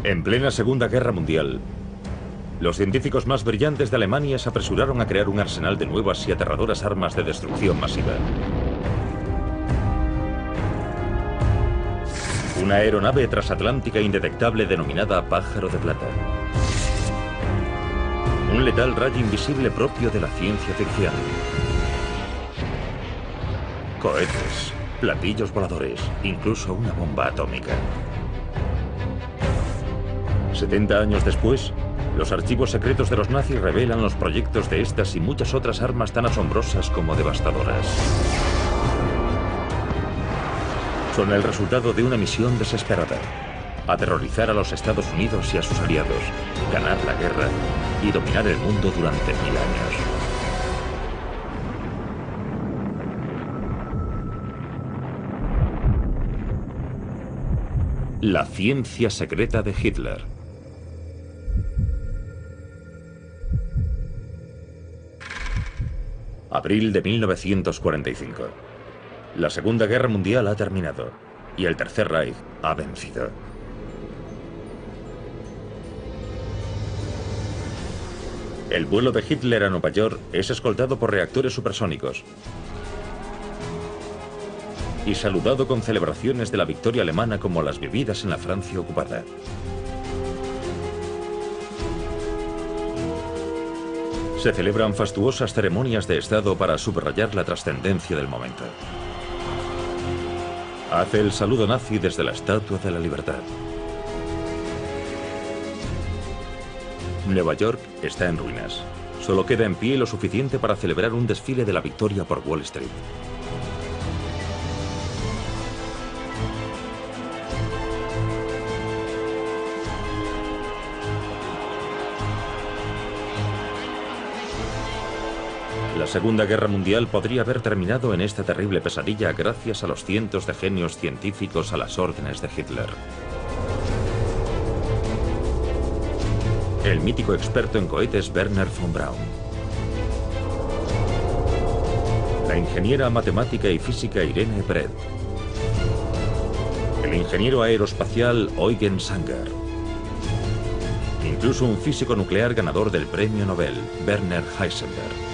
En plena Segunda Guerra Mundial, los científicos más brillantes de Alemania se apresuraron a crear un arsenal de nuevas y aterradoras armas de destrucción masiva. Una aeronave transatlántica indetectable denominada Pájaro de Plata. Un letal rayo invisible propio de la ciencia ficción. Cohetes, platillos voladores, incluso una bomba atómica. 70 años después, los archivos secretos de los nazis revelan los proyectos de estas y muchas otras armas tan asombrosas como devastadoras. Son el resultado de una misión desesperada: aterrorizar a los Estados Unidos y a sus aliados, ganar la guerra y dominar el mundo durante 1000 años. La ciencia secreta de Hitler. Abril de 1945. La Segunda Guerra Mundial ha terminado y el Tercer Reich ha vencido. El vuelo de Hitler a Nueva York es escoltado por reactores supersónicos y saludado con celebraciones de la victoria alemana como las vividas en la Francia ocupada. Se celebran fastuosas ceremonias de Estado para subrayar la trascendencia del momento. Hace el saludo nazi desde la Estatua de la Libertad. Nueva York está en ruinas. Solo queda en pie lo suficiente para celebrar un desfile de la victoria por Wall Street. La Segunda Guerra Mundial podría haber terminado en esta terrible pesadilla gracias a los cientos de genios científicos a las órdenes de Hitler. El mítico experto en cohetes Wernher von Braun. La ingeniera matemática y física Irene Brett. El ingeniero aeroespacial Eugen Sanger. Incluso un físico nuclear ganador del premio Nobel, Werner Heisenberg.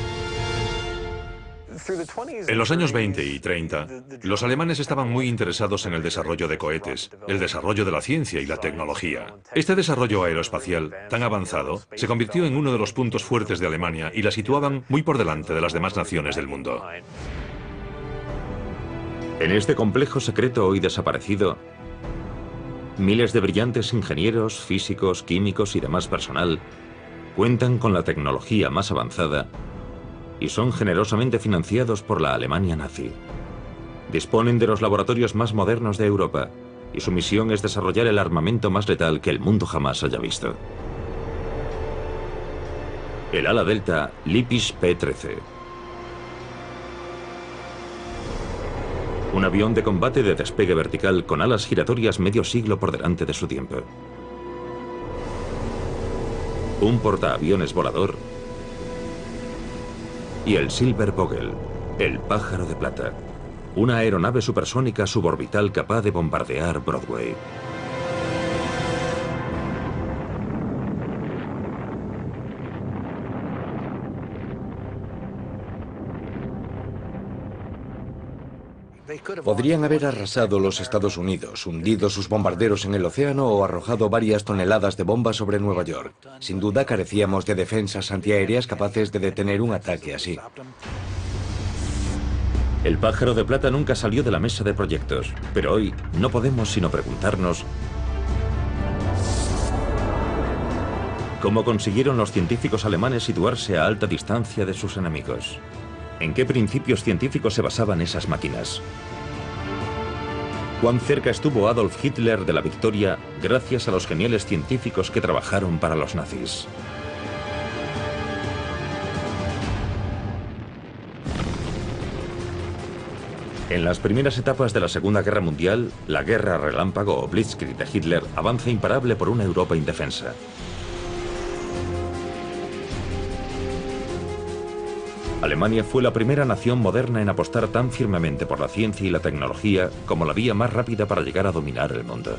En los años 20 y 30, los alemanes estaban muy interesados en el desarrollo de cohetes, el desarrollo de la ciencia y la tecnología. Este desarrollo aeroespacial, tan avanzado, se convirtió en uno de los puntos fuertes de Alemania y la situaban muy por delante de las demás naciones del mundo. En este complejo secreto hoy desaparecido, miles de brillantes ingenieros, físicos, químicos y demás personal cuentan con la tecnología más avanzada y son generosamente financiados por la Alemania nazi. Disponen de los laboratorios más modernos de Europa y su misión es desarrollar el armamento más letal que el mundo jamás haya visto. El ala delta Lippisch P-13. Un avión de combate de despegue vertical con alas giratorias medio siglo por delante de su tiempo. Un portaaviones volador y el Silbervogel, el pájaro de plata, una aeronave supersónica suborbital capaz de bombardear Broadway. Podrían haber arrasado los Estados Unidos, hundido sus bombarderos en el océano o arrojado varias toneladas de bombas sobre Nueva York. Sin duda carecíamos de defensas antiaéreas capaces de detener un ataque así. El pájaro de plata nunca salió de la mesa de proyectos, pero hoy no podemos sino preguntarnos ¿cómo consiguieron los científicos alemanes situarse a alta distancia de sus enemigos? ¿En qué principios científicos se basaban esas máquinas? ¿Cuán cerca estuvo Adolf Hitler de la victoria gracias a los geniales científicos que trabajaron para los nazis? En las primeras etapas de la Segunda Guerra Mundial, la guerra relámpago o Blitzkrieg de Hitler avanza imparable por una Europa indefensa. Alemania fue la primera nación moderna en apostar tan firmemente por la ciencia y la tecnología como la vía más rápida para llegar a dominar el mundo.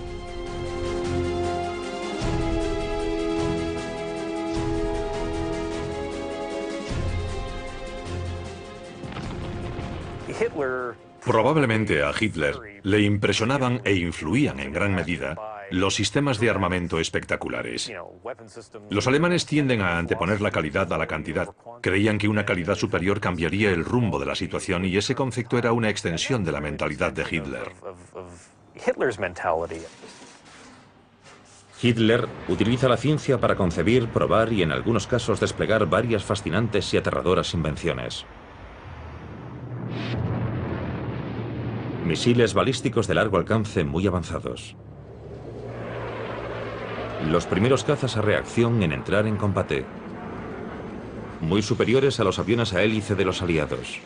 Probablemente a Hitler le impresionaban e influían en gran medida los sistemas de armamento espectaculares. Los alemanes tienden a anteponer la calidad a la cantidad. Creían que una calidad superior cambiaría el rumbo de la situación y ese concepto era una extensión de la mentalidad de Hitler. Hitler utiliza la ciencia para concebir, probar y en algunos casos desplegar varias fascinantes y aterradoras invenciones. Misiles balísticos de largo alcance muy avanzados. Los primeros cazas a reacción en entrar en combate. Muy superiores a los aviones a hélice de los aliados.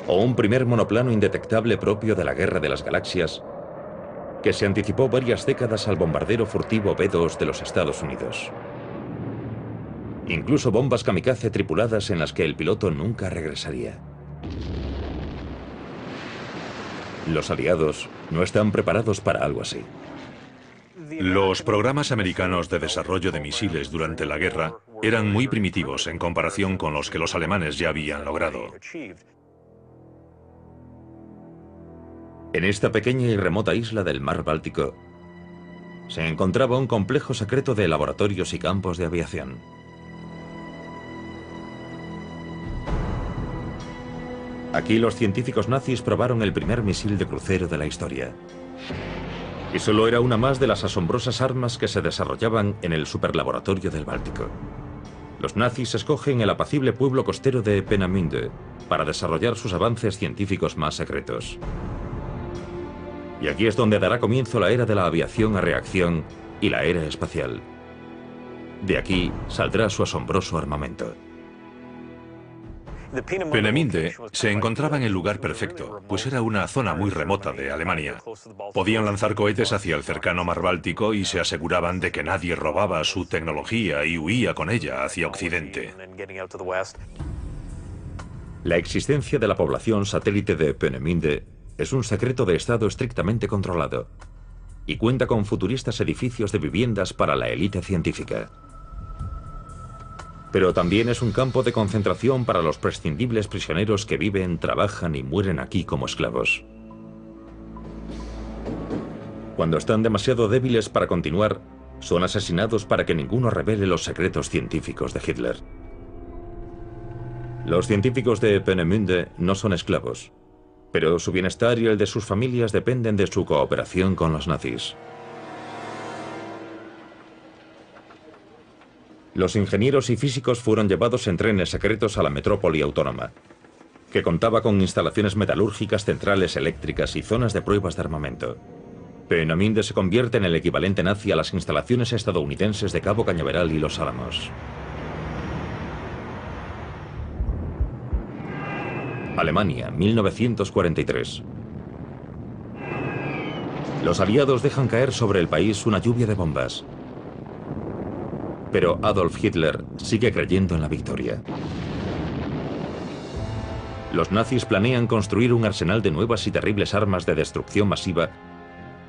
O un primer monoplano indetectable propio de la Guerra de las Galaxias, que se anticipó varias décadas al bombardero furtivo B-2 de los Estados Unidos. Incluso bombas kamikaze tripuladas en las que el piloto nunca regresaría. Los aliados no están preparados para algo así. Los programas americanos de desarrollo de misiles durante la guerra eran muy primitivos en comparación con los que los alemanes ya habían logrado. En esta pequeña y remota isla del mar Báltico se encontraba un complejo secreto de laboratorios y campos de aviación. Aquí los científicos nazis probaron el primer misil de crucero de la historia. Y solo era una más de las asombrosas armas que se desarrollaban en el superlaboratorio del Báltico. Los nazis escogen el apacible pueblo costero de Peenemünde para desarrollar sus avances científicos más secretos. Y aquí es donde dará comienzo la era de la aviación a reacción y la era espacial. De aquí saldrá su asombroso armamento. Peenemünde se encontraba en el lugar perfecto, pues era una zona muy remota de Alemania. Podían lanzar cohetes hacia el cercano mar Báltico y se aseguraban de que nadie robaba su tecnología y huía con ella hacia Occidente. La existencia de la población satélite de Peenemünde es un secreto de Estado estrictamente controlado y cuenta con futuristas edificios de viviendas para la élite científica. Pero también es un campo de concentración para los prescindibles prisioneros que viven, trabajan y mueren aquí como esclavos. Cuando están demasiado débiles para continuar, son asesinados para que ninguno revele los secretos científicos de Hitler. Los científicos de Peenemünde no son esclavos, pero su bienestar y el de sus familias dependen de su cooperación con los nazis. Los ingenieros y físicos fueron llevados en trenes secretos a la metrópoli autónoma, que contaba con instalaciones metalúrgicas, centrales eléctricas y zonas de pruebas de armamento. Peenemünde se convierte en el equivalente nazi a las instalaciones estadounidenses de Cabo Cañaveral y Los Álamos. Alemania, 1943. Los aliados dejan caer sobre el país una lluvia de bombas. Pero Adolf Hitler sigue creyendo en la victoria. Los nazis planean construir un arsenal de nuevas y terribles armas de destrucción masiva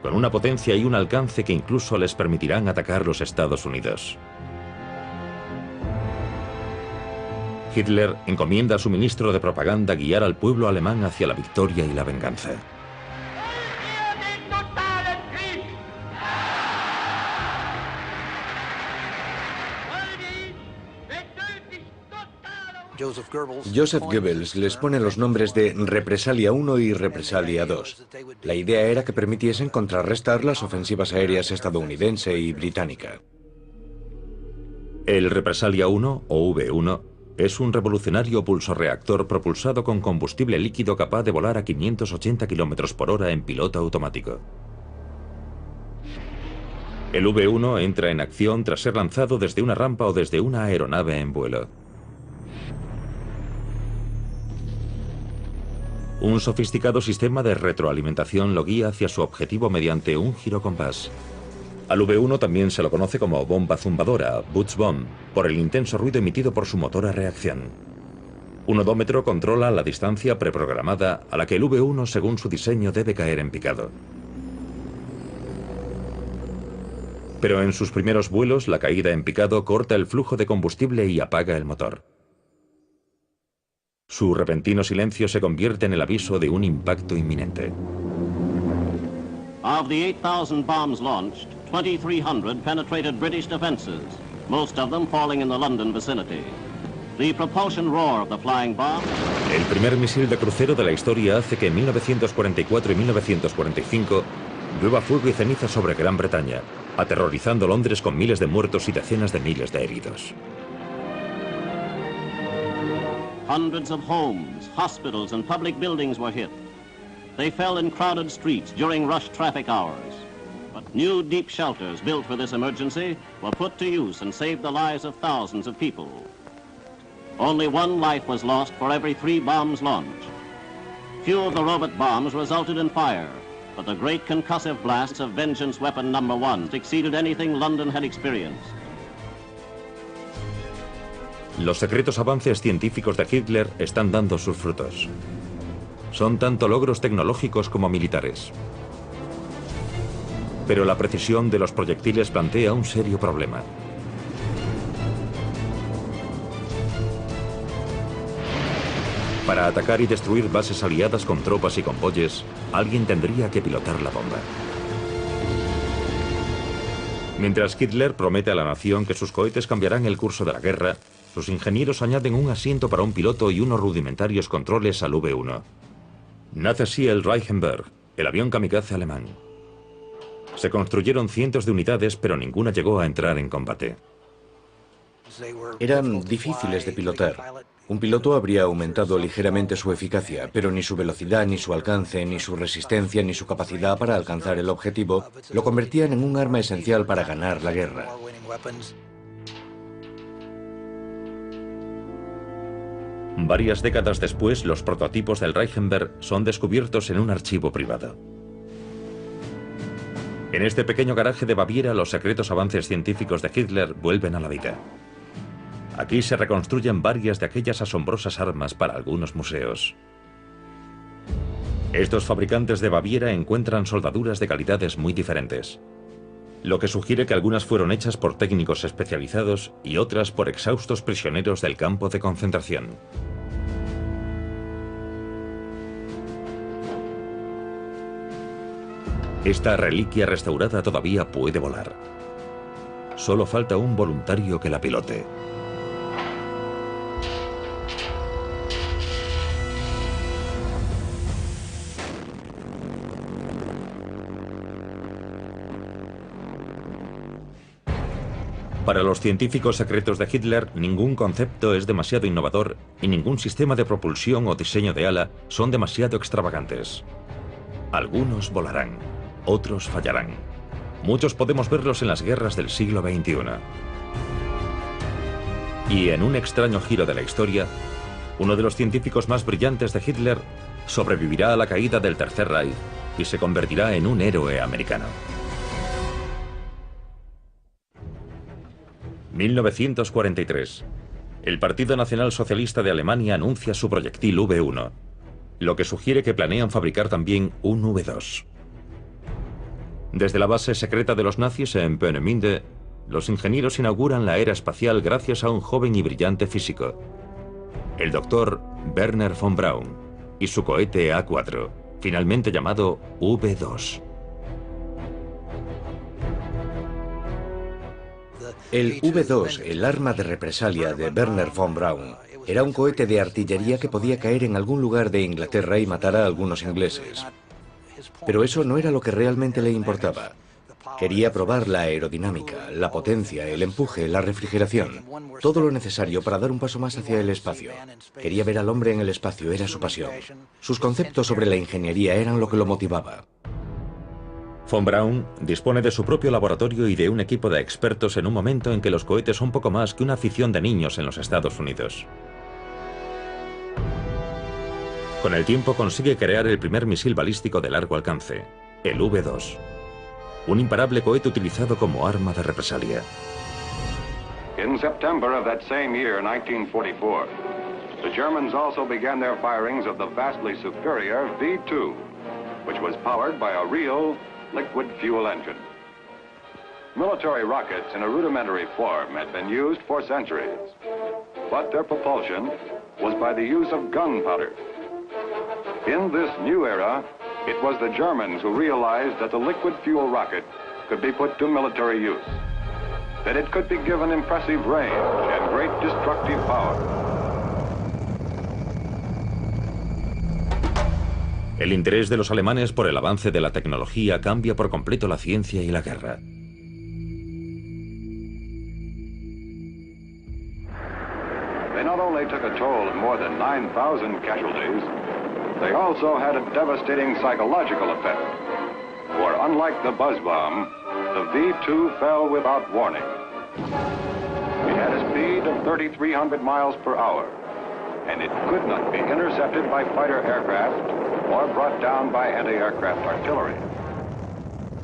con una potencia y un alcance que incluso les permitirán atacar los Estados Unidos. Hitler encomienda a su ministro de propaganda guiar al pueblo alemán hacia la victoria y la venganza. Joseph Goebbels les pone los nombres de Represalia 1 y Represalia 2. La idea era que permitiesen contrarrestar las ofensivas aéreas estadounidense y británica. El Represalia 1, o V1, es un revolucionario pulsorreactor propulsado con combustible líquido capaz de volar a 580 km por hora en piloto automático. El V1 entra en acción tras ser lanzado desde una rampa o desde una aeronave en vuelo. Un sofisticado sistema de retroalimentación lo guía hacia su objetivo mediante un girocompás. Al V1 también se lo conoce como bomba zumbadora, Butzbomb, por el intenso ruido emitido por su motor a reacción. Un odómetro controla la distancia preprogramada a la que el V1, según su diseño, debe caer en picado. Pero en sus primeros vuelos, la caída en picado corta el flujo de combustible y apaga el motor. Su repentino silencio se convierte en el aviso de un impacto inminente. Of the 8,000 bombs launched, 2,300 penetrated British defenses, most of them falling in the London vicinity. The propulsion roar of the flying bomb. El primer misil de crucero de la historia hace que en 1944 y 1945 llueva fuego y ceniza sobre Gran Bretaña, aterrorizando Londres con miles de muertos y decenas de miles de heridos. Hundreds of homes, hospitals, and public buildings were hit. They fell in crowded streets during rush traffic hours. But new deep shelters built for this emergency were put to use and saved the lives of thousands of people. Only one life was lost for every 3 bombs launched. Few of the robot bombs resulted in fire, but the great concussive blasts of Vengeance Weapon No. 1 exceeded anything London had experienced. Los secretos avances científicos de Hitler están dando sus frutos. Son tanto logros tecnológicos como militares. Pero la precisión de los proyectiles plantea un serio problema. Para atacar y destruir bases aliadas con tropas y convoyes, alguien tendría que pilotar la bomba. Mientras Hitler promete a la nación que sus cohetes cambiarán el curso de la guerra, sus ingenieros añaden un asiento para un piloto y unos rudimentarios controles al V-1. Nace así el Reichenberg, el avión kamikaze alemán. Se construyeron cientos de unidades, pero ninguna llegó a entrar en combate. Eran difíciles de pilotar. Un piloto habría aumentado ligeramente su eficacia, pero ni su velocidad, ni su alcance, ni su resistencia, ni su capacidad para alcanzar el objetivo lo convertían en un arma esencial para ganar la guerra. Varias décadas después, los prototipos del Reichenberg son descubiertos en un archivo privado. En este pequeño garaje de Baviera, los secretos avances científicos de Hitler vuelven a la vida. Aquí se reconstruyen varias de aquellas asombrosas armas para algunos museos. Estos fabricantes de Baviera encuentran soldaduras de calidades muy diferentes, lo que sugiere que algunas fueron hechas por técnicos especializados y otras por exhaustos prisioneros del campo de concentración. Esta reliquia restaurada todavía puede volar. Solo falta un voluntario que la pilote. Para los científicos secretos de Hitler, ningún concepto es demasiado innovador y ningún sistema de propulsión o diseño de ala son demasiado extravagantes. Algunos volarán, otros fallarán. Muchos podemos verlos en las guerras del siglo XXI. Y en un extraño giro de la historia, uno de los científicos más brillantes de Hitler sobrevivirá a la caída del Tercer Reich y se convertirá en un héroe americano. 1943. El Partido Nacional Socialista de Alemania anuncia su proyectil V-1, lo que sugiere que planean fabricar también un V-2. Desde la base secreta de los nazis en Peenemünde, los ingenieros inauguran la era espacial gracias a un joven y brillante físico, el doctor Wernher von Braun, y su cohete A4, finalmente llamado V-2. El V-2, el arma de represalia de Wernher von Braun, era un cohete de artillería que podía caer en algún lugar de Inglaterra y matar a algunos ingleses. Pero eso no era lo que realmente le importaba. Quería probar la aerodinámica, la potencia, el empuje, la refrigeración, todo lo necesario para dar un paso más hacia el espacio. Quería ver al hombre en el espacio, era su pasión. Sus conceptos sobre la ingeniería eran lo que lo motivaba. Von Braun dispone de su propio laboratorio y de un equipo de expertos en un momento en que los cohetes son poco más que una afición de niños en los Estados Unidos. Con el tiempo consigue crear el primer misil balístico de largo alcance, el V-2, un imparable cohete utilizado como arma de represalia. In September of that same year, 1944, the Germans also began their firings of the vastly superior V-2, which was powered by a real liquid fuel engine. Military rockets in a rudimentary form had been used for centuries, but their propulsion was by the use of gunpowder. In this new era, it was the Germans who realized that the liquid fuel rocket could be put to military use, that it could be given impressive range and great destructive power. El interés de los alemanes por el avance de la tecnología cambia por completo la ciencia y la guerra. They not only took a toll of more than 9,000 casualties, they also had a devastating psychological effect. For unlike the buzz bomb, the V-2 fell without warning. It had a speed of 3,300 miles per hour, and it could not be intercepted by fighter aircraft or brought down by anti-aircraft artillery.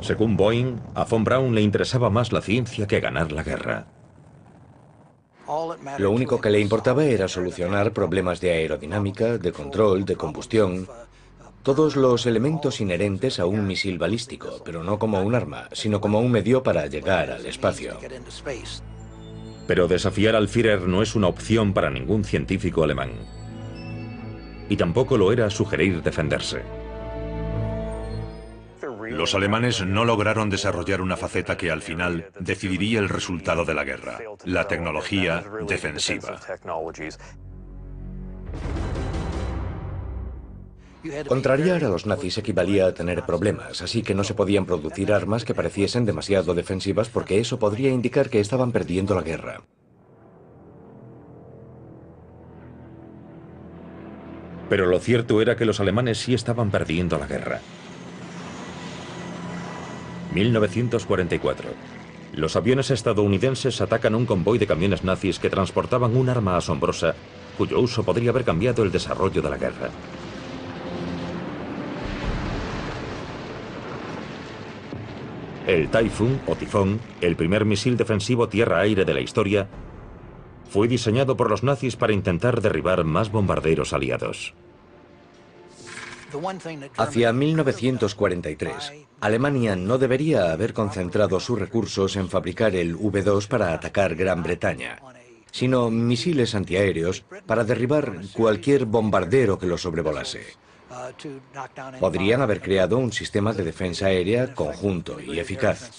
Según Boeing, a von Braun le interesaba más la ciencia que ganar la guerra. Lo único que le importaba era solucionar problemas de aerodinámica, de control, de combustión, todos los elementos inherentes a un misil balístico, pero no como un arma, sino como un medio para llegar al espacio. Pero desafiar al Führer no es una opción para ningún científico alemán. Y tampoco lo era sugerir defenderse. Los alemanes no lograron desarrollar una faceta que al final decidiría el resultado de la guerra: la tecnología defensiva. Contrariar a los nazis equivalía a tener problemas, así que no se podían producir armas que pareciesen demasiado defensivas porque eso podría indicar que estaban perdiendo la guerra. Pero lo cierto era que los alemanes sí estaban perdiendo la guerra. 1944. Los aviones estadounidenses atacan un convoy de camiones nazis que transportaban un arma asombrosa, cuyo uso podría haber cambiado el desarrollo de la guerra. El Typhoon o Tifón, el primer misil defensivo tierra-aire de la historia, fue diseñado por los nazis para intentar derribar más bombarderos aliados. Hacia 1943, Alemania no debería haber concentrado sus recursos en fabricar el V-2 para atacar Gran Bretaña, sino misiles antiaéreos para derribar cualquier bombardero que lo sobrevolase. Podrían haber creado un sistema de defensa aérea conjunto y eficaz.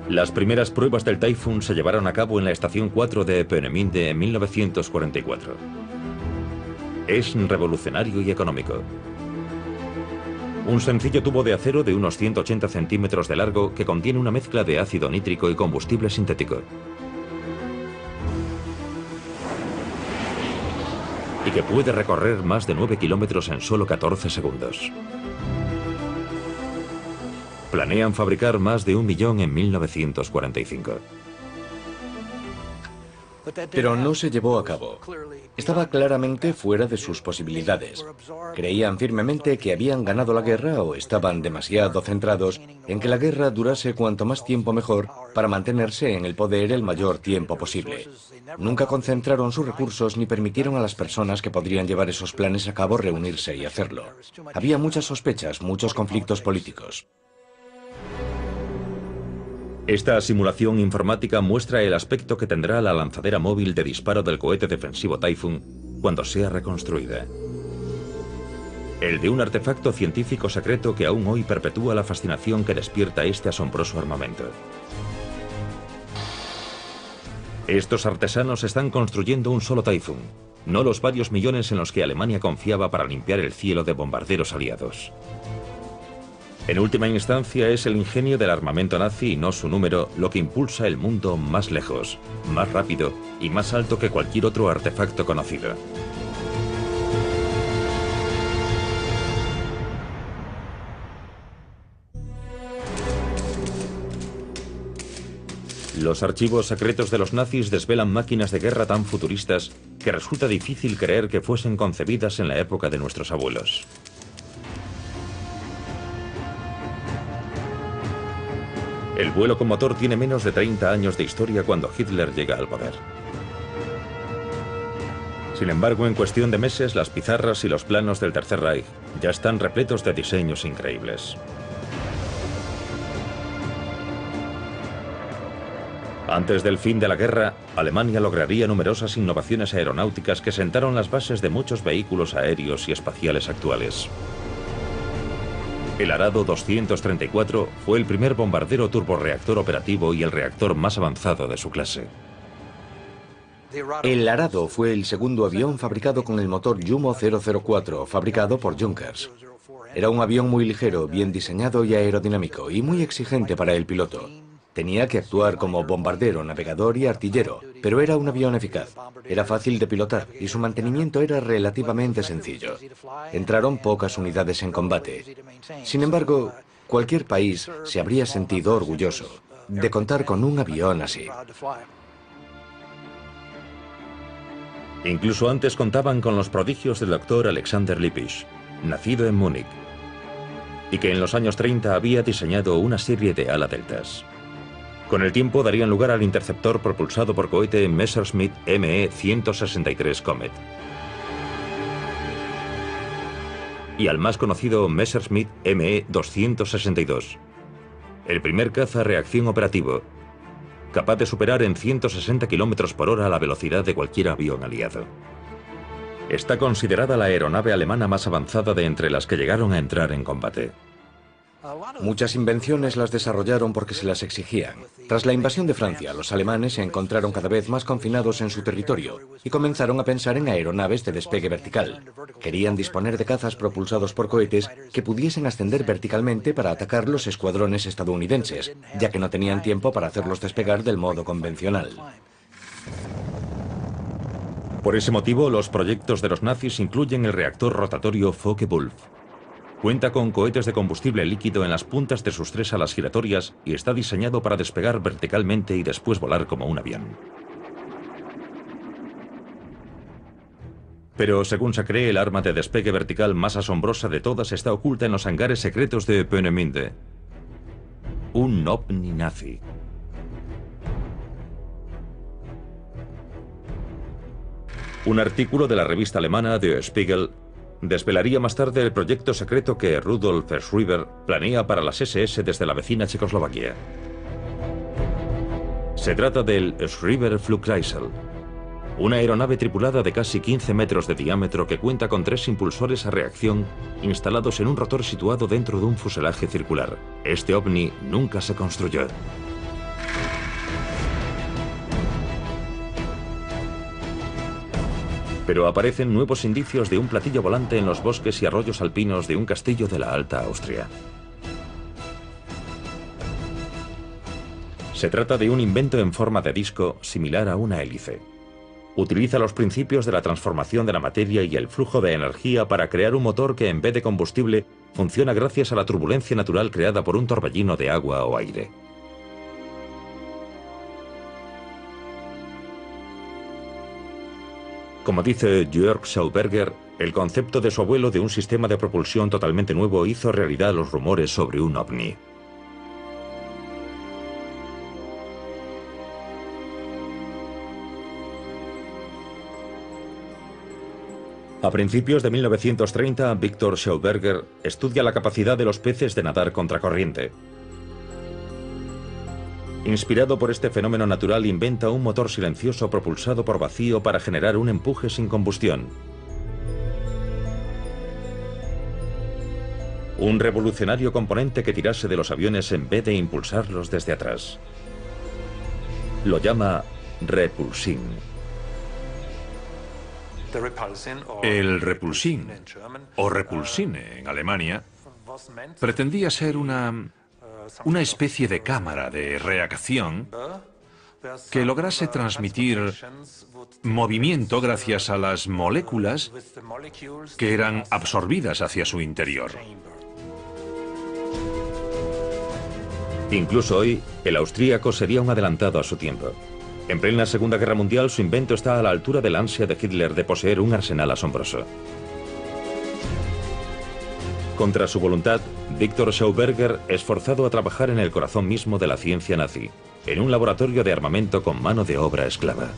Las primeras pruebas del Typhoon se llevaron a cabo en la Estación 4 de Peenemünde en 1944. Es revolucionario y económico. Un sencillo tubo de acero de unos 180 centímetros de largo que contiene una mezcla de ácido nítrico y combustible sintético. Y que puede recorrer más de 9 kilómetros en solo 14 segundos. Planean fabricar más de 1 millón en 1945. Pero no se llevó a cabo. Estaba claramente fuera de sus posibilidades. Creían firmemente que habían ganado la guerra o estaban demasiado centrados en que la guerra durase cuanto más tiempo mejor para mantenerse en el poder el mayor tiempo posible. Nunca concentraron sus recursos ni permitieron a las personas que podrían llevar esos planes a cabo reunirse y hacerlo. Había muchas sospechas, muchos conflictos políticos. Esta simulación informática muestra el aspecto que tendrá la lanzadera móvil de disparo del cohete defensivo Typhoon cuando sea reconstruida. El de un artefacto científico secreto que aún hoy perpetúa la fascinación que despierta este asombroso armamento. Estos artesanos están construyendo un solo Typhoon, no los varios millones en los que Alemania confiaba para limpiar el cielo de bombarderos aliados. En última instancia es el ingenio del armamento nazi y no su número lo que impulsa el mundo más lejos, más rápido y más alto que cualquier otro artefacto conocido. Los archivos secretos de los nazis desvelan máquinas de guerra tan futuristas que resulta difícil creer que fuesen concebidas en la época de nuestros abuelos. El vuelo con motor tiene menos de 30 años de historia cuando Hitler llega al poder. Sin embargo, en cuestión de meses, las pizarras y los planos del Tercer Reich ya están repletos de diseños increíbles. Antes del fin de la guerra, Alemania lograría numerosas innovaciones aeronáuticas que sentaron las bases de muchos vehículos aéreos y espaciales actuales. El Arado 234 fue el primer bombardero turborreactor operativo y el reactor más avanzado de su clase. El Arado fue el segundo avión fabricado con el motor Jumo 004, fabricado por Junkers. Era un avión muy ligero, bien diseñado y aerodinámico, y muy exigente para el piloto. Tenía que actuar como bombardero, navegador y artillero, pero era un avión eficaz. Era fácil de pilotar y su mantenimiento era relativamente sencillo. Entraron pocas unidades en combate. Sin embargo, cualquier país se habría sentido orgulloso de contar con un avión así. Incluso antes contaban con los prodigios del doctor Alexander Lippisch, nacido en Múnich, y que en los años 30 había diseñado una serie de ala deltas. Con el tiempo darían lugar al interceptor propulsado por cohete Messerschmitt Me-163 Comet y al más conocido Messerschmitt Me-262, el primer caza a reacción operativo, capaz de superar en 160 km por hora la velocidad de cualquier avión aliado. Está considerada la aeronave alemana más avanzada de entre las que llegaron a entrar en combate. Muchas invenciones las desarrollaron porque se las exigían. Tras la invasión de Francia, los alemanes se encontraron cada vez más confinados en su territorio y comenzaron a pensar en aeronaves de despegue vertical. Querían disponer de cazas propulsados por cohetes que pudiesen ascender verticalmente para atacar los escuadrones estadounidenses, ya que no tenían tiempo para hacerlos despegar del modo convencional. Por ese motivo, los proyectos de los nazis incluyen el reactor rotatorio Focke-Wulf. Cuenta con cohetes de combustible líquido en las puntas de sus 3 alas giratorias y está diseñado para despegar verticalmente y después volar como un avión. Pero según se cree, el arma de despegue vertical más asombrosa de todas está oculta en los hangares secretos de Peenemünde. Un ovni nazi. Un artículo de la revista alemana Der Spiegel desvelaría más tarde el proyecto secreto que Rudolf Schreiber planea para las SS desde la vecina Checoslovaquia. Se trata del Schreiber Flugkreisel, una aeronave tripulada de casi 15 metros de diámetro que cuenta con 3 impulsores a reacción instalados en un rotor situado dentro de un fuselaje circular. Este ovni nunca se construyó. Pero aparecen nuevos indicios de un platillo volante en los bosques y arroyos alpinos de un castillo de la Alta Austria. Se trata de un invento en forma de disco similar a una hélice. Utiliza los principios de la transformación de la materia y el flujo de energía para crear un motor que en vez de combustible funciona gracias a la turbulencia natural creada por un torbellino de agua o aire. Como dice Jörg Schauberger, el concepto de su abuelo de un sistema de propulsión totalmente nuevo hizo realidad los rumores sobre un ovni. A principios de 1930, Victor Schauberger estudia la capacidad de los peces de nadar contracorriente. Inspirado por este fenómeno natural, inventa un motor silencioso propulsado por vacío para generar un empuje sin combustión. Un revolucionario componente que tirase de los aviones en vez de impulsarlos desde atrás. Lo llama repulsin. El repulsin, o repulsine en Alemania, pretendía ser una especie de cámara de reacción que lograse transmitir movimiento gracias a las moléculas que eran absorbidas hacia su interior. Incluso hoy, el austríaco sería un adelantado a su tiempo. En plena Segunda Guerra Mundial, su invento está a la altura de la ansia de Hitler de poseer un arsenal asombroso. Contra su voluntad, Victor Schauberger es forzado a trabajar en el corazón mismo de la ciencia nazi, en un laboratorio de armamento con mano de obra esclava.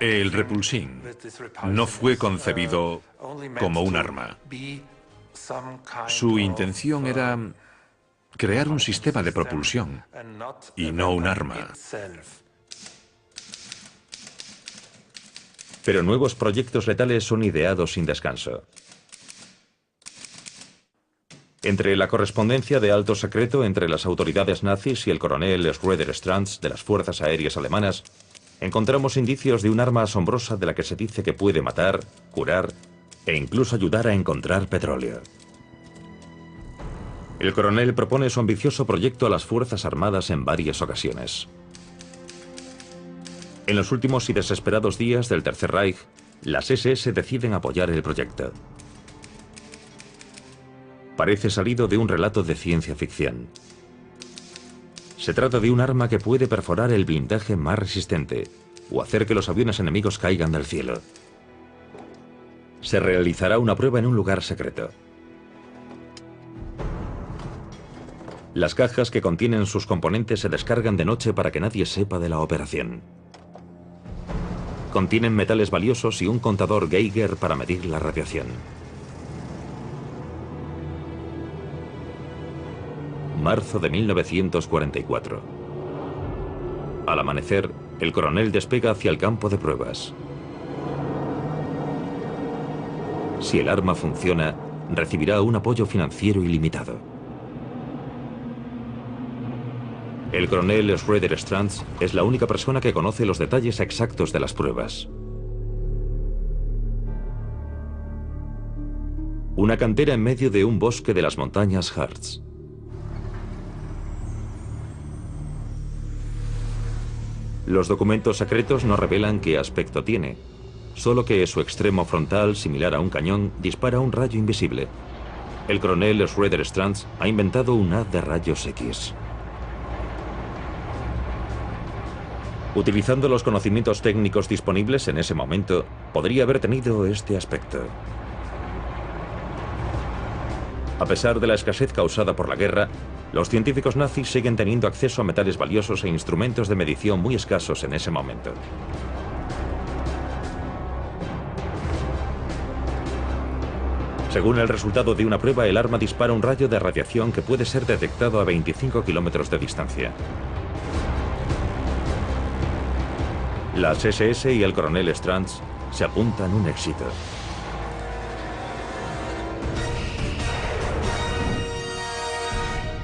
El repulsín no fue concebido como un arma. Su intención era crear un sistema de propulsión y no un arma. Pero nuevos proyectos letales son ideados sin descanso. Entre la correspondencia de alto secreto entre las autoridades nazis y el coronel Schroeder Stranz de las fuerzas aéreas alemanas, encontramos indicios de un arma asombrosa de la que se dice que puede matar, curar e incluso ayudar a encontrar petróleo. El coronel propone su ambicioso proyecto a las Fuerzas Armadas en varias ocasiones. En los últimos y desesperados días del Tercer Reich, las SS deciden apoyar el proyecto. Parece salido de un relato de ciencia ficción. Se trata de un arma que puede perforar el blindaje más resistente o hacer que los aviones enemigos caigan del cielo. Se realizará una prueba en un lugar secreto. Las cajas que contienen sus componentes se descargan de noche para que nadie sepa de la operación. Contienen metales valiosos y un contador Geiger para medir la radiación. Marzo de 1944. Al amanecer, el coronel despega hacia el campo de pruebas. Si el arma funciona, recibirá un apoyo financiero ilimitado. El coronel Schroeder Stranz es la única persona que conoce los detalles exactos de las pruebas. Una cantera en medio de un bosque de las montañas Harz. Los documentos secretos no revelan qué aspecto tiene, solo que su extremo frontal, similar a un cañón, dispara un rayo invisible. El coronel Schroeder Stranz ha inventado un haz de rayos X. Utilizando los conocimientos técnicos disponibles en ese momento, podría haber tenido este aspecto. A pesar de la escasez causada por la guerra, los científicos nazis siguen teniendo acceso a metales valiosos e instrumentos de medición muy escasos en ese momento. Según el resultado de una prueba, el arma dispara un rayo de radiación que puede ser detectado a 25 kilómetros de distancia. Las SS y el coronel Stranz se apuntan un éxito.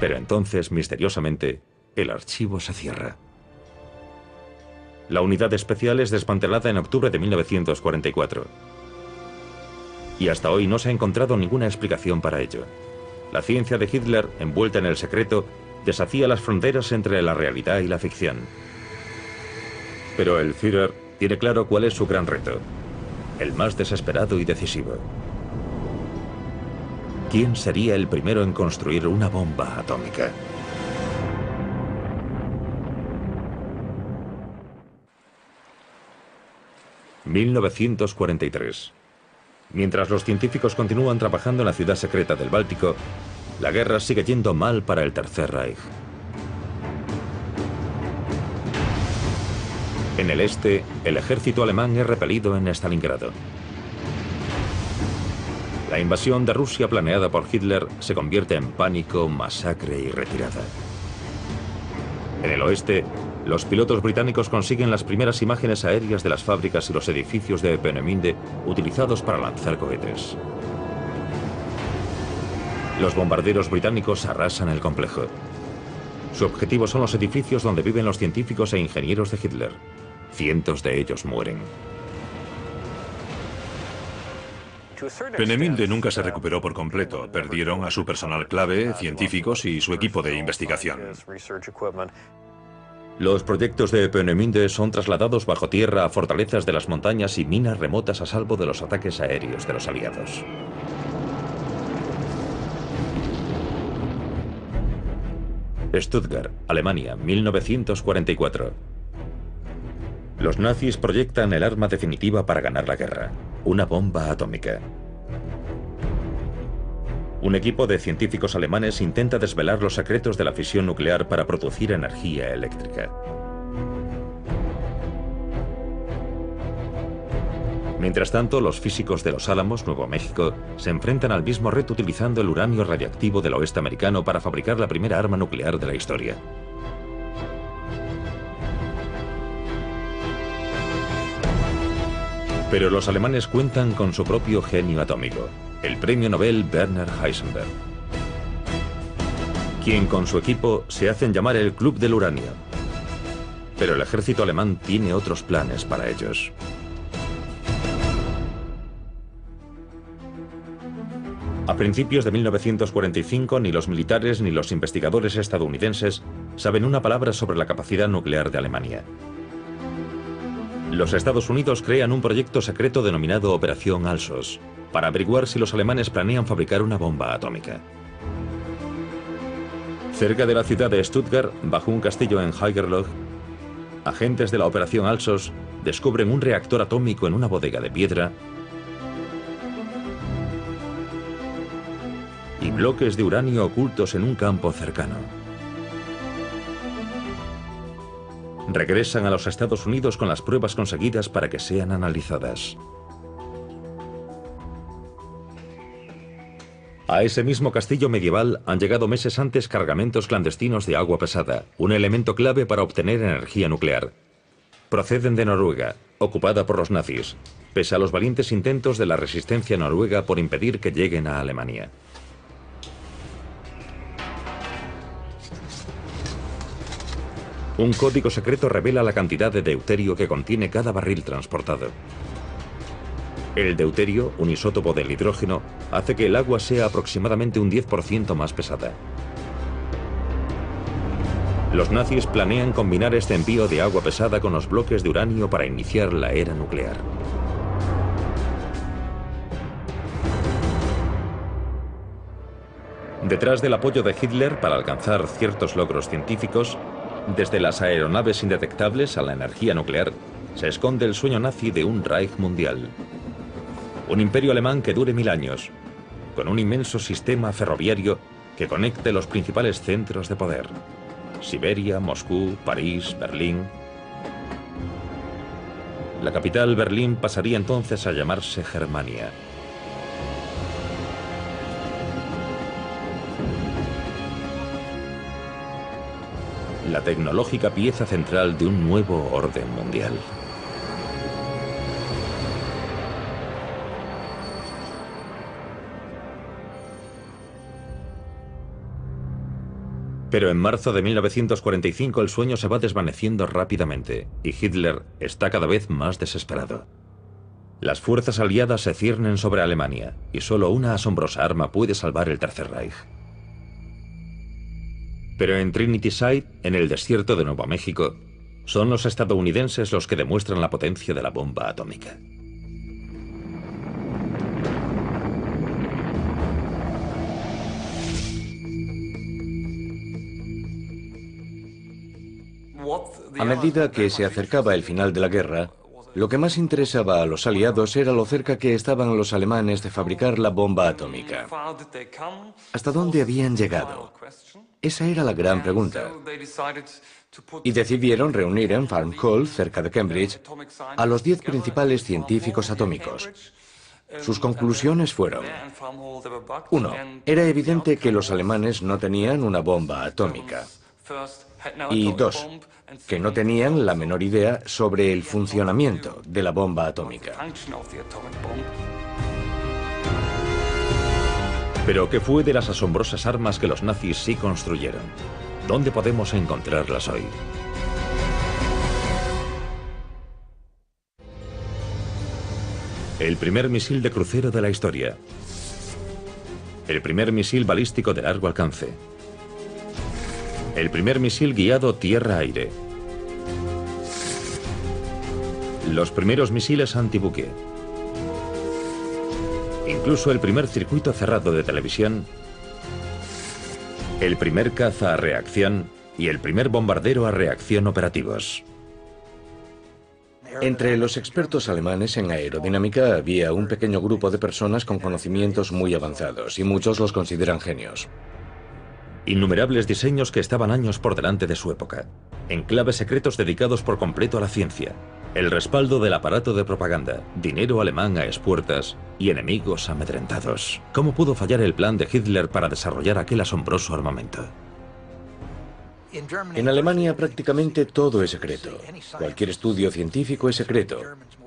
Pero entonces, misteriosamente, el archivo se cierra. La unidad especial es desmantelada en octubre de 1944. Y hasta hoy no se ha encontrado ninguna explicación para ello. La ciencia de Hitler, envuelta en el secreto, deshacía las fronteras entre la realidad y la ficción. Pero el Führer tiene claro cuál es su gran reto, el más desesperado y decisivo. ¿Quién sería el primero en construir una bomba atómica? (1943). Mientras los científicos continúan trabajando en la ciudad secreta del Báltico, la guerra sigue yendo mal para el Tercer Reich. En el este, el ejército alemán es repelido en Stalingrado. La invasión de Rusia planeada por Hitler se convierte en pánico, masacre y retirada. En el oeste, los pilotos británicos consiguen las primeras imágenes aéreas de las fábricas y los edificios de Peenemünde utilizados para lanzar cohetes. Los bombarderos británicos arrasan el complejo. Su objetivo son los edificios donde viven los científicos e ingenieros de Hitler. Cientos de ellos mueren. Peenemünde nunca se recuperó por completo. Perdieron a su personal clave, científicos y su equipo de investigación. Los proyectos de Peenemünde son trasladados bajo tierra a fortalezas de las montañas y minas remotas a salvo de los ataques aéreos de los aliados. Stuttgart, Alemania, 1944. Los nazis proyectan el arma definitiva para ganar la guerra, una bomba atómica. Un equipo de científicos alemanes intenta desvelar los secretos de la fisión nuclear para producir energía eléctrica. Mientras tanto, los físicos de Los Álamos, Nuevo México, se enfrentan al mismo reto utilizando el uranio radiactivo del oeste americano para fabricar la primera arma nuclear de la historia. Pero los alemanes cuentan con su propio genio atómico, el premio Nobel Werner Heisenberg, quien con su equipo se hacen llamar el Club del Uranio. Pero el ejército alemán tiene otros planes para ellos. A principios de 1945, ni los militares ni los investigadores estadounidenses saben una palabra sobre la capacidad nuclear de Alemania. Los Estados Unidos crean un proyecto secreto denominado Operación Alsos, para averiguar si los alemanes planean fabricar una bomba atómica. Cerca de la ciudad de Stuttgart, bajo un castillo en Haigerloch, agentes de la Operación Alsos descubren un reactor atómico en una bodega de piedra y bloques de uranio ocultos en un campo cercano. Regresan a los Estados Unidos con las pruebas conseguidas para que sean analizadas. A ese mismo castillo medieval han llegado meses antes cargamentos clandestinos de agua pesada, un elemento clave para obtener energía nuclear. Proceden de Noruega, ocupada por los nazis, pese a los valientes intentos de la resistencia noruega por impedir que lleguen a Alemania. Un código secreto revela la cantidad de deuterio que contiene cada barril transportado. El deuterio, un isótopo del hidrógeno, hace que el agua sea aproximadamente un 10% más pesada. Los nazis planean combinar este envío de agua pesada con los bloques de uranio para iniciar la era nuclear. Detrás del apoyo de Hitler para alcanzar ciertos logros científicos, desde las aeronaves indetectables a la energía nuclear, se esconde el sueño nazi de un Reich mundial. Un imperio alemán que dure 1000 años, con un inmenso sistema ferroviario que conecte los principales centros de poder: Siberia, Moscú, París, Berlín. La capital, Berlín, pasaría entonces a llamarse Germania. La tecnológica pieza central de un nuevo orden mundial. Pero en marzo de 1945 el sueño se va desvaneciendo rápidamente y Hitler está cada vez más desesperado. Las fuerzas aliadas se ciernen sobre Alemania y solo una asombrosa arma puede salvar el Tercer Reich. Pero en Trinity Site, en el desierto de Nuevo México, son los estadounidenses los que demuestran la potencia de la bomba atómica. A medida que se acercaba el final de la guerra, lo que más interesaba a los aliados era lo cerca que estaban los alemanes de fabricar la bomba atómica. ¿Hasta dónde habían llegado? Esa era la gran pregunta. Y decidieron reunir en Farm Hall, cerca de Cambridge, a los 10 principales científicos atómicos. Sus conclusiones fueron: 1. Era evidente que los alemanes no tenían una bomba atómica. Y 2. Que no tenían la menor idea sobre el funcionamiento de la bomba atómica. Pero ¿qué fue de las asombrosas armas que los nazis sí construyeron? ¿Dónde podemos encontrarlas hoy? El primer misil de crucero de la historia. El primer misil balístico de largo alcance. El primer misil guiado tierra-aire. Los primeros misiles antibuque. Incluso el primer circuito cerrado de televisión. El primer caza a reacción y el primer bombardero a reacción operativos. Entre los expertos alemanes en aerodinámica había un pequeño grupo de personas con conocimientos muy avanzados y muchos los consideran genios. Innumerables diseños que estaban años por delante de su época. Enclaves secretos dedicados por completo a la ciencia. El respaldo del aparato de propaganda, dinero alemán a expuertas y enemigos amedrentados. ¿Cómo pudo fallar el plan de Hitler para desarrollar aquel asombroso armamento? En Alemania prácticamente todo es secreto. Cualquier estudio científico es secreto.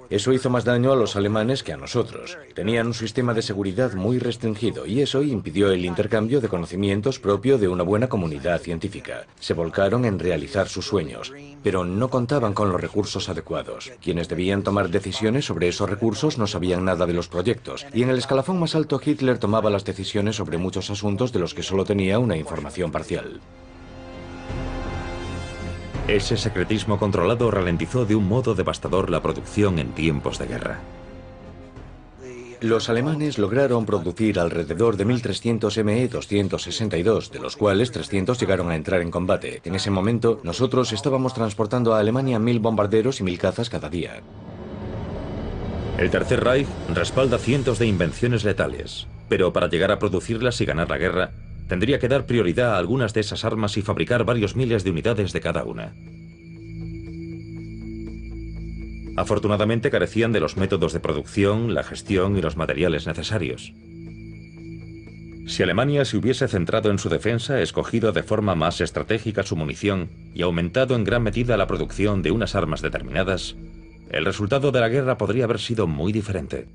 Eso hizo más daño a los alemanes que a nosotros. Tenían un sistema de seguridad muy restringido y eso impidió el intercambio de conocimientos propio de una buena comunidad científica. Se volcaron en realizar sus sueños, pero no contaban con los recursos adecuados. Quienes debían tomar decisiones sobre esos recursos no sabían nada de los proyectos, y en el escalafón más alto Hitler tomaba las decisiones sobre muchos asuntos de los que solo tenía una información parcial. Ese secretismo controlado ralentizó de un modo devastador la producción en tiempos de guerra. Los alemanes lograron producir alrededor de 1.300 Me-262, de los cuales 300 llegaron a entrar en combate. En ese momento, nosotros estábamos transportando a Alemania 1.000 bombarderos y 1.000 cazas cada día. El Tercer Reich respalda cientos de invenciones letales, pero para llegar a producirlas y ganar la guerra, tendría que dar prioridad a algunas de esas armas y fabricar varios miles de unidades de cada una. Afortunadamente carecían de los métodos de producción, la gestión y los materiales necesarios. Si Alemania se hubiese centrado en su defensa, escogido de forma más estratégica su munición y aumentado en gran medida la producción de unas armas determinadas, el resultado de la guerra podría haber sido muy diferente.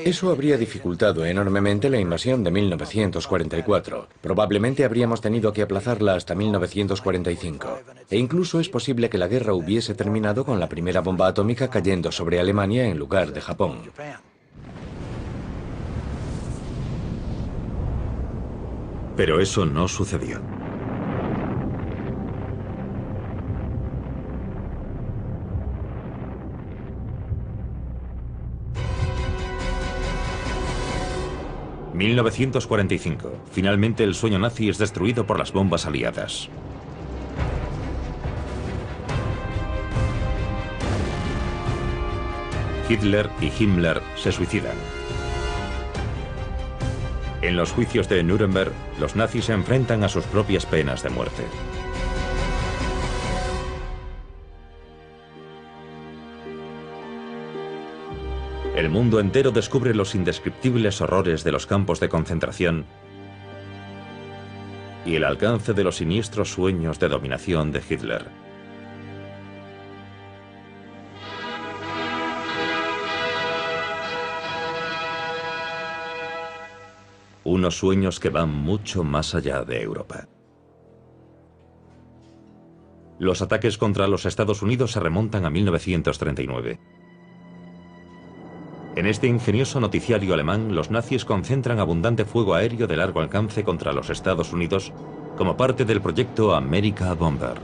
Eso habría dificultado enormemente la invasión de 1944. Probablemente habríamos tenido que aplazarla hasta 1945. E incluso es posible que la guerra hubiese terminado con la primera bomba atómica cayendo sobre Alemania en lugar de Japón. Pero eso no sucedió. ...1945... Finalmente el sueño nazi es destruido por las bombas aliadas. Hitler y Himmler se suicidan. En los juicios de Nuremberg, los nazis se enfrentan a sus propias penas de muerte. El mundo entero descubre los indescriptibles horrores de los campos de concentración y el alcance de los siniestros sueños de dominación de Hitler. Unos sueños que van mucho más allá de Europa. Los ataques contra los Estados Unidos se remontan a 1939. En este ingenioso noticiario alemán, los nazis concentran abundante fuego aéreo de largo alcance contra los Estados Unidos como parte del proyecto America Bomber.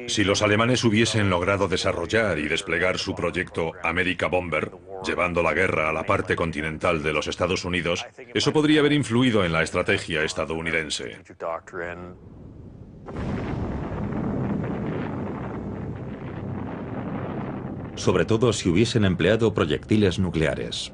Si los alemanes hubiesen logrado desarrollar y desplegar su proyecto America Bomber, llevando la guerra a la parte continental de los Estados Unidos, eso podría haber influido en la estrategia estadounidense. Sobre todo si hubiesen empleado proyectiles nucleares.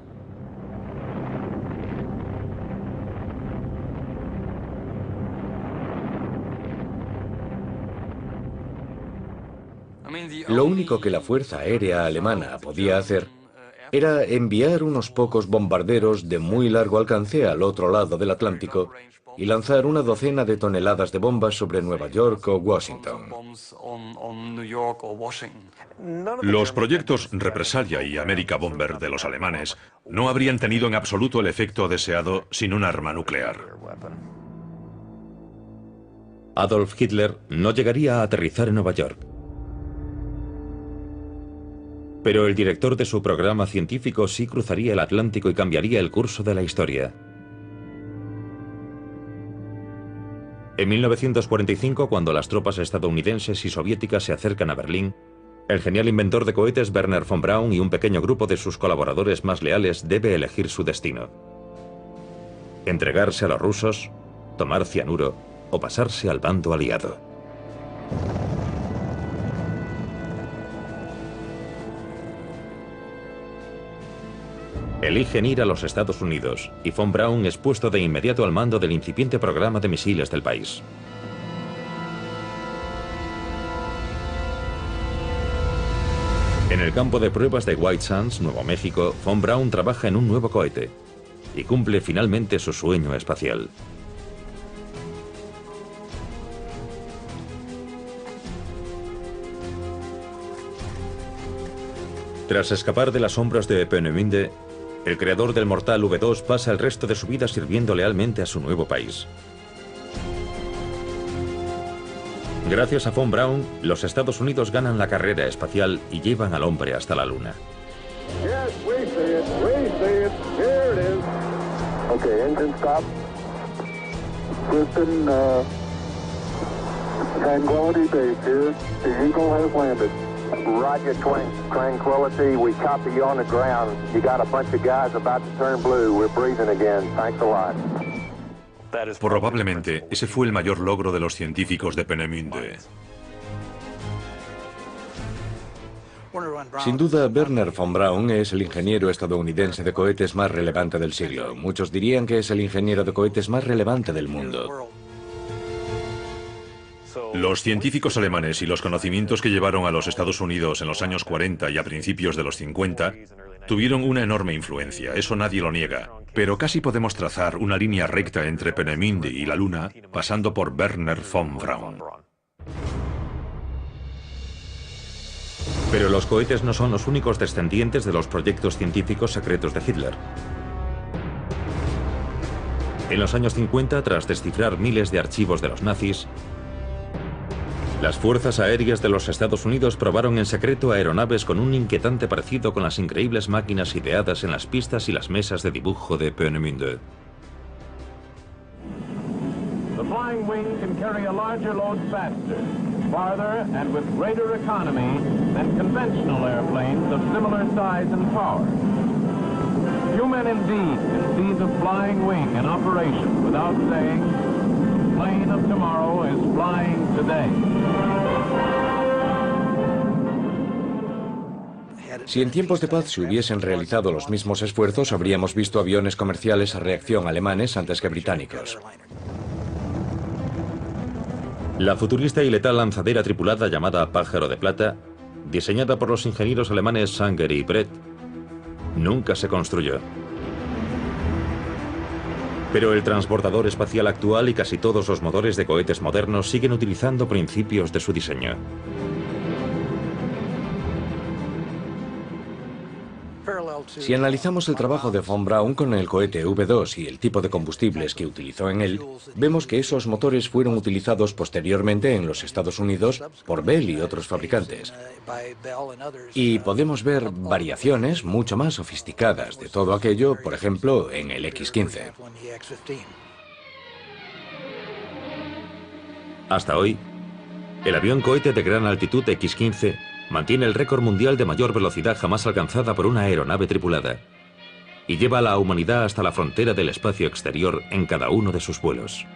Lo único que la Fuerza Aérea Alemana podía hacer era enviar unos pocos bombarderos de muy largo alcance al otro lado del Atlántico y lanzar una docena de toneladas de bombas sobre Nueva York o Washington. Los proyectos Represalia y America Bomber de los alemanes no habrían tenido en absoluto el efecto deseado sin un arma nuclear. Adolf Hitler no llegaría a aterrizar en Nueva York. Pero el director de su programa científico sí cruzaría el Atlántico y cambiaría el curso de la historia. En 1945, cuando las tropas estadounidenses y soviéticas se acercan a Berlín, el genial inventor de cohetes Wernher von Braun y un pequeño grupo de sus colaboradores más leales debe elegir su destino: entregarse a los rusos, tomar cianuro o pasarse al bando aliado. Eligen ir a los Estados Unidos y von Braun es puesto de inmediato al mando del incipiente programa de misiles del país. En el campo de pruebas de White Sands, Nuevo México, von Braun trabaja en un nuevo cohete y cumple finalmente su sueño espacial. Tras escapar de las sombras de Peenemünde, el creador del mortal V2 pasa el resto de su vida sirviendo lealmente a su nuevo país. Gracias a von Braun, los Estados Unidos ganan la carrera espacial y llevan al hombre hasta la Luna. Okay, engine stop. Houston, Tranquility Base here. The Eagle has landed. Roger, Tranquility. We copy you on the ground. You got a bunch of guys about to turn blue. We're breathing again. Thanks a lot. Probablemente ese fue el mayor logro de los científicos de Peenemünde. Sin duda, Wernher von Braun es el ingeniero estadounidense de cohetes más relevante del siglo. Muchos dirían que es el ingeniero de cohetes más relevante del mundo. Los científicos alemanes y los conocimientos que llevaron a los Estados Unidos en los años 40 y a principios de los 50 tuvieron una enorme influencia, eso nadie lo niega. Pero casi podemos trazar una línea recta entre Peenemünde y la Luna, pasando por Wernher von Braun. Pero los cohetes no son los únicos descendientes de los proyectos científicos secretos de Hitler. En los años 50, tras descifrar miles de archivos de los nazis, las fuerzas aéreas de los Estados Unidos probaron en secreto aeronaves con un inquietante parecido con las increíbles máquinas ideadas en las pistas y las mesas de dibujo de Peenemünde. The flying wing can carry a larger load faster, farther, and with greater economy than conventional airplanes of similar size and power. Few men indeed can see the flying wing in operation without saying, plane of tomorrow is flying today. Si en tiempos de paz se hubiesen realizado los mismos esfuerzos, habríamos visto aviones comerciales a reacción alemanes antes que británicos. La futurista y letal lanzadera tripulada llamada Pájaro de Plata, diseñada por los ingenieros alemanes Sanger y Brett, nunca se construyó. Pero el transbordador espacial actual y casi todos los motores de cohetes modernos siguen utilizando principios de su diseño. Si analizamos el trabajo de von Braun con el cohete V2 y el tipo de combustibles que utilizó en él, vemos que esos motores fueron utilizados posteriormente en los Estados Unidos por Bell y otros fabricantes. Y podemos ver variaciones mucho más sofisticadas de todo aquello, por ejemplo, en el X-15. Hasta hoy, el avión cohete de gran altitud X-15 mantiene el récord mundial de mayor velocidad jamás alcanzada por una aeronave tripulada y lleva a la humanidad hasta la frontera del espacio exterior en cada uno de sus vuelos.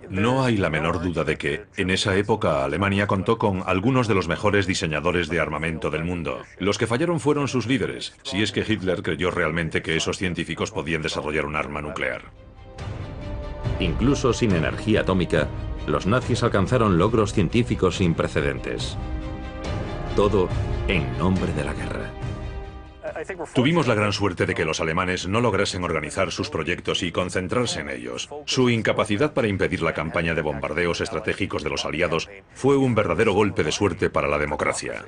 No hay la menor duda de que, en esa época, Alemania contó con algunos de los mejores diseñadores de armamento del mundo. Los que fallaron fueron sus líderes, si es que Hitler creyó realmente que esos científicos podían desarrollar un arma nuclear. Incluso sin energía atómica, los nazis alcanzaron logros científicos sin precedentes. Todo en nombre de la guerra. Tuvimos la gran suerte de que los alemanes no lograsen organizar sus proyectos y concentrarse en ellos. Su incapacidad para impedir la campaña de bombardeos estratégicos de los aliados fue un verdadero golpe de suerte para la democracia.